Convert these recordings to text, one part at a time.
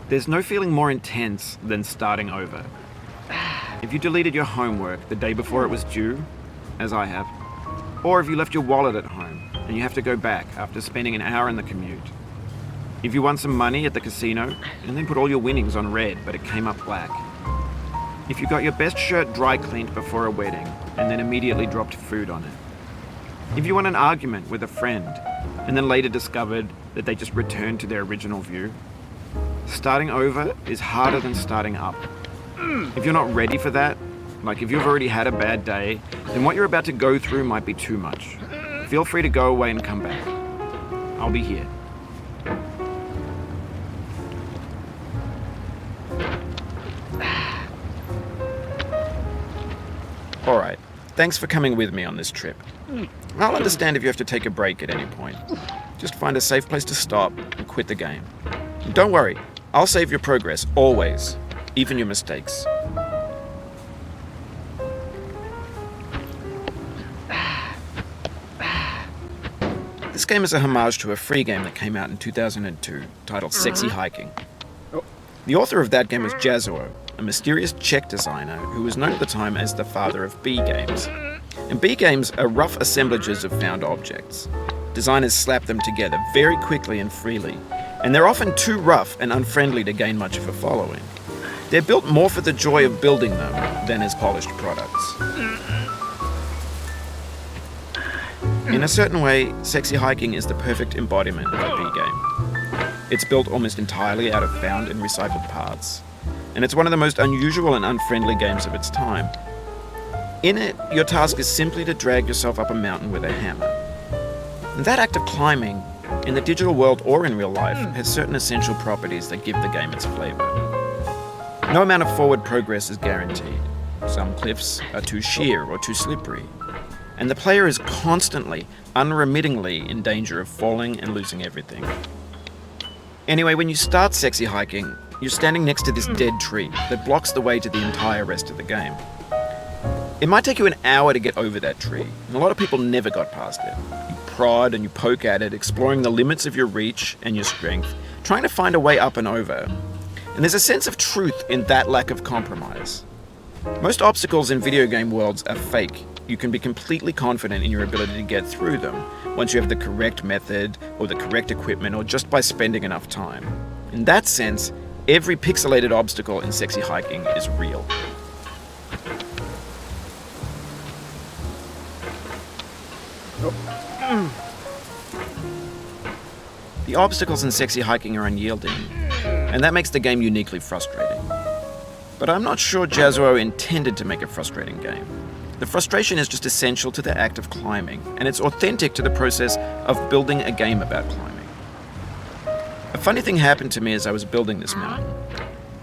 There's no feeling more intense than starting over. If you deleted your homework the day before it was due, as I have, or if you left your wallet at home and you have to go back after spending an hour in the commute. If you won some money at the casino and then put all your winnings on red but it came up black. If you got your best shirt dry cleaned before a wedding and then immediately dropped food on it. If you won an argument with a friend and then later discovered that they just returned to their original view. Starting over is harder than starting up. If you're not ready for that, like if you've already had a bad day, then what you're about to go through might be too much. Feel free to go away and come back. I'll be here. Alright, thanks for coming with me on this trip. I'll understand if you have to take a break at any point. Just find a safe place to stop and quit the game. And don't worry, I'll save your progress, always. Even your mistakes. This game is a homage to a free game that came out in 2002, titled Sexy Hiking. The author of that game was Jazzuo, a mysterious Czech designer who was known at the time as the father of B games. And B games are rough assemblages of found objects. Designers slap them together very quickly and freely, and they're often too rough and unfriendly to gain much of a following. They're built more for the joy of building them than as polished products. In a certain way, Sexy Hiking is the perfect embodiment of a B game. It's built almost entirely out of found and recycled parts, and it's one of the most unusual and unfriendly games of its time. In it, your task is simply to drag yourself up a mountain with a hammer. And that act of climbing, in the digital world or in real life, has certain essential properties that give the game its flavor. No amount of forward progress is guaranteed. Some cliffs are too sheer or too slippery, and the player is constantly, unremittingly in danger of falling and losing everything. Anyway, when you start Sexy Hiking, you're standing next to this dead tree that blocks the way to the entire rest of the game. It might take you an hour to get over that tree, and a lot of people never got past it. You prod and you poke at it, exploring the limits of your reach and your strength, trying to find a way up and over. And there's a sense of truth in that lack of compromise. Most obstacles in video game worlds are fake. You can be completely confident in your ability to get through them once you have the correct method or the correct equipment or just by spending enough time. In that sense, every pixelated obstacle in Sexy Hiking is real. The obstacles in Sexy Hiking are unyielding, and that makes the game uniquely frustrating. But I'm not sure Jazzuo intended to make a frustrating game. The frustration is just essential to the act of climbing, and it's authentic to the process of building a game about climbing. A funny thing happened to me as I was building this mountain.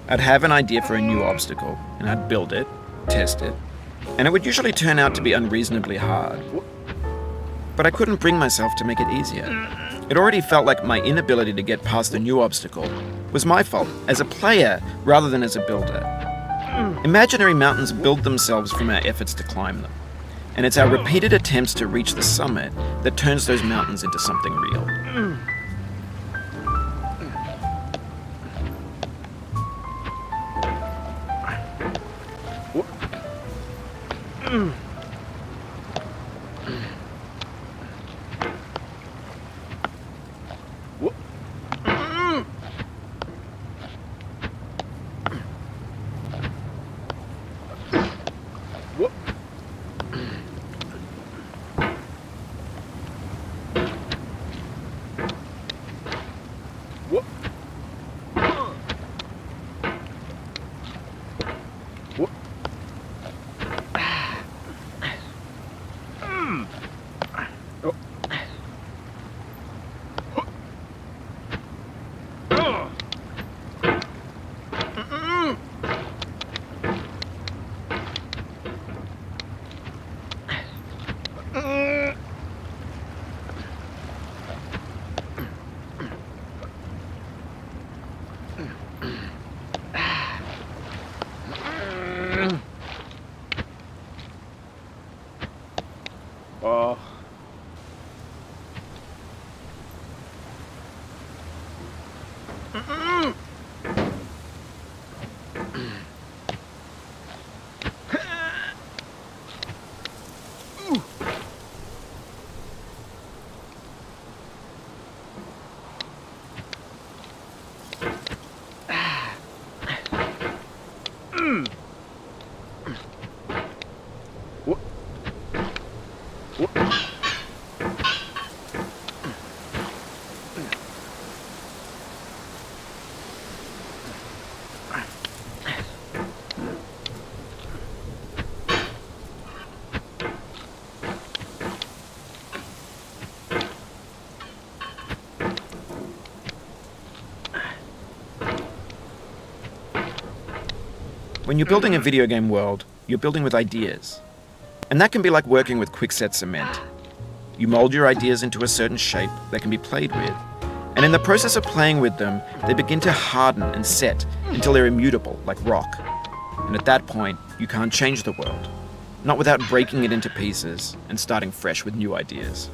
I'd have an idea for a new obstacle, and I'd build it, test it, and it would usually turn out to be unreasonably hard. But I couldn't bring myself to make it easier. It already felt like my inability to get past the new obstacle was my fault as a player rather than as a builder. Imaginary mountains build themselves from our efforts to climb them, and it's our repeated attempts to reach the summit that turns those mountains into something real. When you're building a video game world, you're building with ideas. And that can be like working with quickset cement. You mold your ideas into a certain shape that can be played with. And in the process of playing with them, they begin to harden and set until they're immutable, like rock. And at that point, you can't change the world. Not without breaking it into pieces and starting fresh with new ideas.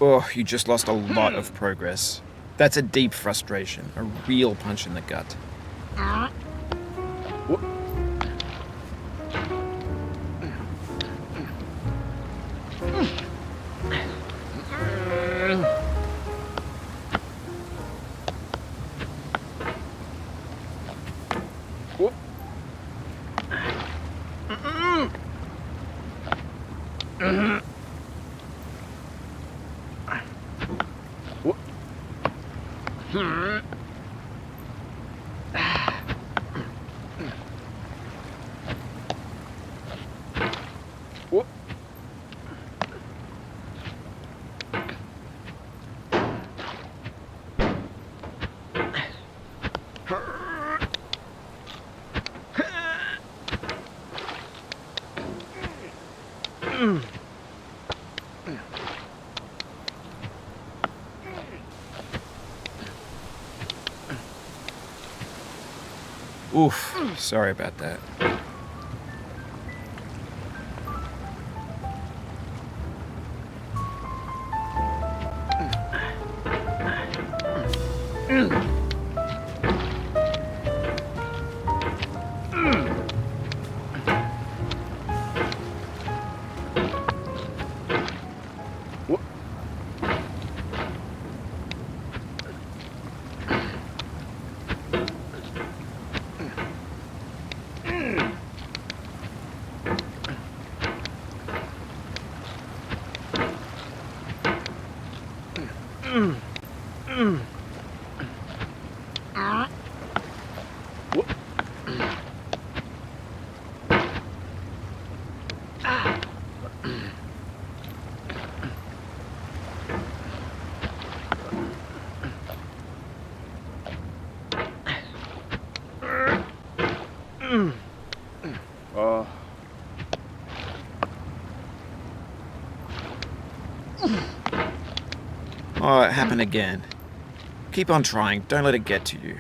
Oh, you just lost a lot of progress. That's a deep frustration, a real punch in the gut. Oof, sorry about that. Oh, it happened again. Keep on trying, don't let it get to you.